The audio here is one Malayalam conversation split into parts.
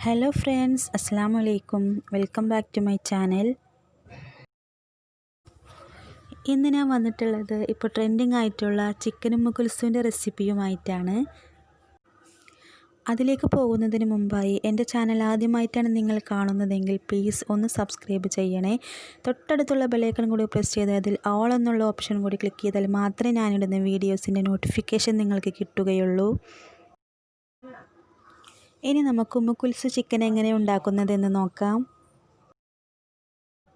Hello friends, Assalamu alaikum. Welcome back to my channel. ഇന്ന് ഞാൻ വന്നിട്ടുള്ളത് ഇപ്പോൾ ട്രെൻഡിങ് ആയിട്ടുള്ള ചിക്കൻ ഉമ്മുക്കുൽസുവിൻ്റെ റെസിപ്പിയുമായിട്ടാണ്. അതിലേക്ക് പോകുന്നതിന് മുമ്പായി എൻ്റെ ചാനൽ ആദ്യമായിട്ടാണ് നിങ്ങൾ കാണുന്നതെങ്കിൽ പ്ലീസ് ഒന്ന് സബ്സ്ക്രൈബ് ചെയ്യണേ. തൊട്ടടുത്തുള്ള ബെല്ലൈക്കൺ കൂടി പ്രസ് ചെയ്ത് അതിൽ ഓൾ എന്നുള്ള ഓപ്ഷൻ കൂടി ക്ലിക്ക് ചെയ്താൽ മാത്രമേ ഞാനിടുന്ന വീഡിയോസിൻ്റെ നോട്ടിഫിക്കേഷൻ നിങ്ങൾക്ക് കിട്ടുകയുള്ളൂ. ഇനി നമുക്ക് ഉമ്മുക്കുൽസു ചിക്കൻ എങ്ങനെ ഉണ്ടാക്കുന്നതെന്ന് നോക്കാം.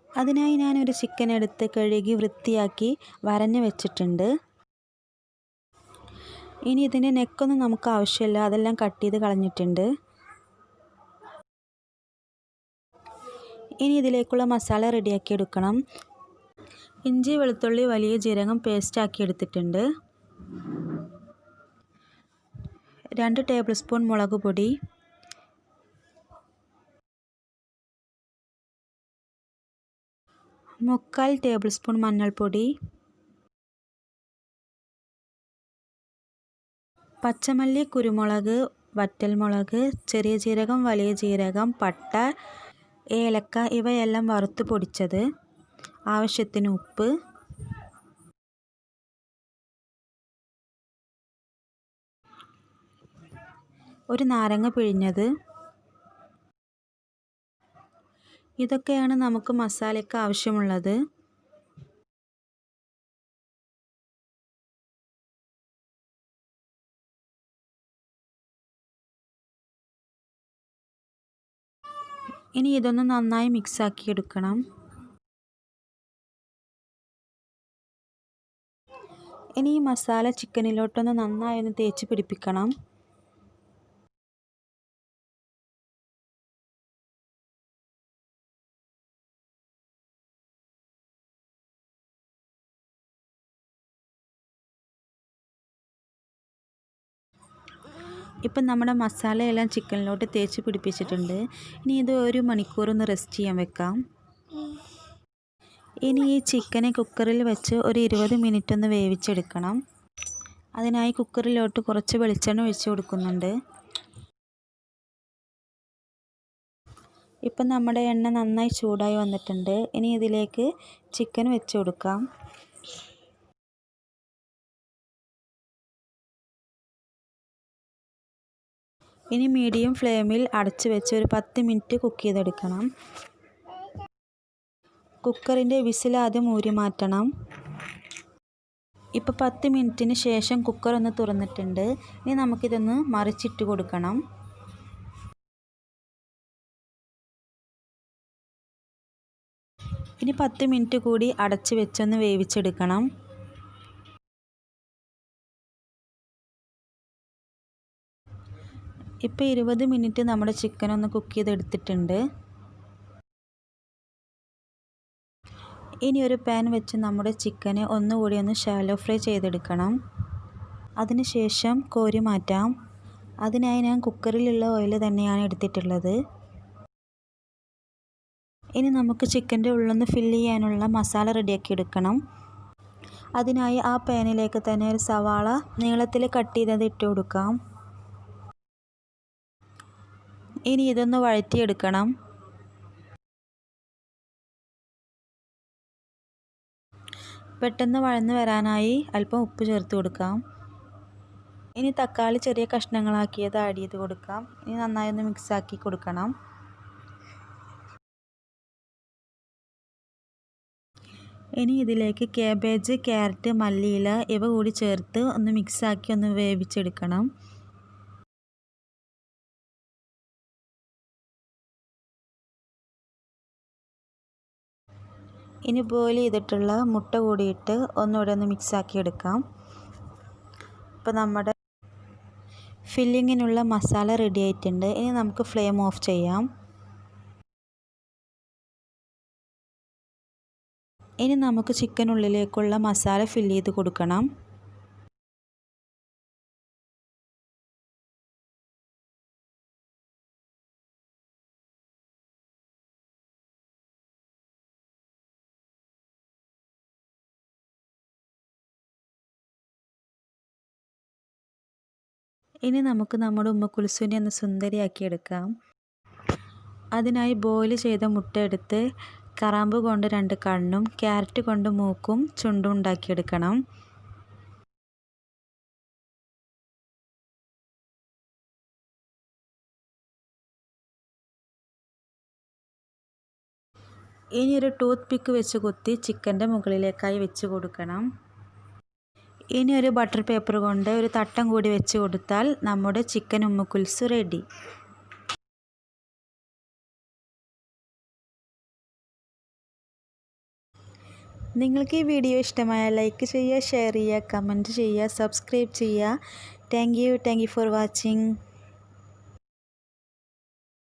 അതിനായി ഞാനൊരു ചിക്കൻ എടുത്ത് കഴുകി വൃത്തിയാക്കി വരഞ്ഞ് വെച്ചിട്ടുണ്ട്. ഇനി ഇതിൻ്റെ നെക്കൊന്നും നമുക്ക് ആവശ്യമില്ല, അതെല്ലാം കട്ട് ചെയ്ത് കളഞ്ഞിട്ടുണ്ട്. ഇനി ഇതിലേക്കുള്ള മസാല റെഡിയാക്കി എടുക്കണം. ഇഞ്ചി വെളുത്തുള്ളി വലിയ ജീരകം പേസ്റ്റാക്കി എടുത്തിട്ടുണ്ട്. 2 ടേബിൾ സ്പൂൺ മുളക് പൊടി, 1/4 ടേബിൾ സ്പൂൺ മഞ്ഞൾപ്പൊടി, പച്ചമല്ലി, കുരുമുളക്, വറ്റൽമുളക്, ചെറിയ ജീരകം, വലിയ ജീരകം, പട്ട, ഏലക്ക ഇവയെല്ലാം വറുത്ത് പൊടിച്ചത്, ആവശ്യത്തിന് ഉപ്പ്, ഒരു നാരങ്ങ പിഴിഞ്ഞത്. ഇതൊക്കെയാണ് നമുക്ക് മസാലയ്ക്ക് ആവശ്യമുള്ളത്. ഇനി ഇതൊന്ന് നന്നായി മിക്സാക്കി എടുക്കണം. ഇനി ഈ മസാല ചിക്കനിലോട്ടൊന്ന് നന്നായി ഒന്ന് തേച്ച് പിടിപ്പിക്കണം. ഇപ്പം നമ്മുടെ മസാലയെല്ലാം ചിക്കനിലോട്ട് തേച്ച് പിടിപ്പിച്ചിട്ടുണ്ട്. ഇനി ഇത് 1 മണിക്കൂർ ഒന്ന് റെസ്റ്റ് ചെയ്യാൻ വെക്കാം. ഇനി ഈ ചിക്കനെ കുക്കറിൽ വെച്ച് ഒരു 20 മിനിറ്റ് ഒന്ന് വേവിച്ചെടുക്കണം. അതിനായി കുക്കറിലോട്ട് കുറച്ച് വെളിച്ചെണ്ണ ഒഴിച്ച് കൊടുക്കുന്നുണ്ട്. ഇപ്പം നമ്മുടെ എണ്ണ നന്നായി ചൂടായി വന്നിട്ടുണ്ട്. ഇനി ഇതിലേക്ക് ചിക്കൻ വെച്ച് കൊടുക്കാം. ഇനി മീഡിയം ഫ്ലെയിമിൽ അടച്ച് വെച്ച് ഒരു 10 മിനിറ്റ് കുക്ക് ചെയ്തെടുക്കണം. കുക്കറിൻ്റെ വിസിൽ ആദ്യം ഊരി മാറ്റണം. ഇപ്പോൾ 10 മിനിറ്റിന് ശേഷം കുക്കർ ഒന്ന് തുറന്നിട്ടുണ്ട്. ഇനി നമുക്കിതൊന്ന് മറിച്ചിട്ട് കൊടുക്കണം. ഇനി 10 മിനിറ്റ് കൂടി അടച്ച് വെച്ചൊന്ന് വേവിച്ചെടുക്കണം. ഇപ്പോൾ 20 മിനിറ്റ് നമ്മുടെ ചിക്കൻ ഒന്ന് കുക്ക് ചെയ്തെടുത്തിട്ടുണ്ട്. ഇനി ഒരു പാൻ വെച്ച് നമ്മുടെ ചിക്കനെ ഒന്നുകൂടി ഒന്ന് ഷാലോ ഫ്രൈ ചെയ്തെടുക്കണം. അതിനുശേഷം കോരി മാറ്റാം. അതിനായി ഞാൻ കുക്കറിലുള്ള ഓയിൽ തന്നെയാണ് എടുത്തിട്ടുള്ളത്. ഇനി നമുക്ക് ചിക്കൻ്റെ ഉള്ളൊന്ന് ഫില്ല് ചെയ്യാനുള്ള മസാല റെഡിയാക്കി എടുക്കണം. അതിനായി ആ പാനിലേക്ക് തന്നെ ഒരു സവാള നീളത്തിൽ കട്ട് ചെയ്തത് ഇട്ട് കൊടുക്കാം. ഇനി ഇതൊന്ന് വഴറ്റിയെടുക്കണം. പെട്ടെന്ന് വഴന്ന് വരാനായി അല്പം ഉപ്പ് ചേർത്ത് കൊടുക്കാം. ഇനി തക്കാളി ചെറിയ കഷ്ണങ്ങളാക്കിയത് ആഡ് ചെയ്ത് കൊടുക്കാം. ഇനി നന്നായി ഒന്ന് മിക്സാക്കി കൊടുക്കണം. ഇനി ഇതിലേക്ക് കാബേജ്, ക്യാരറ്റ്, മല്ലിയില ഇവ കൂടി ചേർത്ത് ഒന്ന് മിക്സാക്കി ഒന്ന് വേവിച്ചെടുക്കണം. ഇനി ബോയിൽ ചെയ്തിട്ടുള്ള മുട്ട കൂടിയിട്ട് ഒന്നുകൂടെ ഒന്ന് മിക്സാക്കി എടുക്കാം. ഇപ്പോൾ നമ്മുടെ ഫില്ലിങ്ങിനുള്ള മസാല റെഡി ആയിട്ടുണ്ട്. ഇനി നമുക്ക് ഫ്ലെയിം ഓഫ് ചെയ്യാം. ഇനി നമുക്ക് ചിക്കനുള്ളിലേക്കുള്ള മസാല ഫില്ല് ചെയ്ത് കൊടുക്കണം. ഇനി നമുക്ക് നമ്മുടെ ഉമ്മുക്കുൽസുവിനെ ഒന്ന് സുന്ദരിയാക്കി എടുക്കാം. അതിനായി ബോയിൽ ചെയ്ത മുട്ട എടുത്ത് കറാമ്പ് കൊണ്ട് 2 കണ്ണും ക്യാരറ്റ് കൊണ്ട് മൂക്കും ചുണ്ടും ഉണ്ടാക്കിയെടുക്കണം. ഇനി ഒരു ടൂത്ത് പിക്ക് വെച്ച് കുത്തി ചിക്കൻ്റെ മുകളിലേക്കായി വെച്ച് കൊടുക്കണം. ഇനി ഒരു ബട്ടർ പേപ്പർ കൊണ്ട് ഒരു തട്ടം കൂടി വെച്ച് കൊടുത്താൽ നമ്മുടെ ചിക്കൻ ഉമ്മുക്കുൽസു റെഡി. നിങ്ങൾക്ക് ഈ വീഡിയോ ഇഷ്ടമായാൽ ലൈക്ക് ചെയ്യുക, ഷെയർ ചെയ്യുക, കമൻറ്റ് ചെയ്യുക, സബ്സ്ക്രൈബ് ചെയ്യുക. Thank you for watching.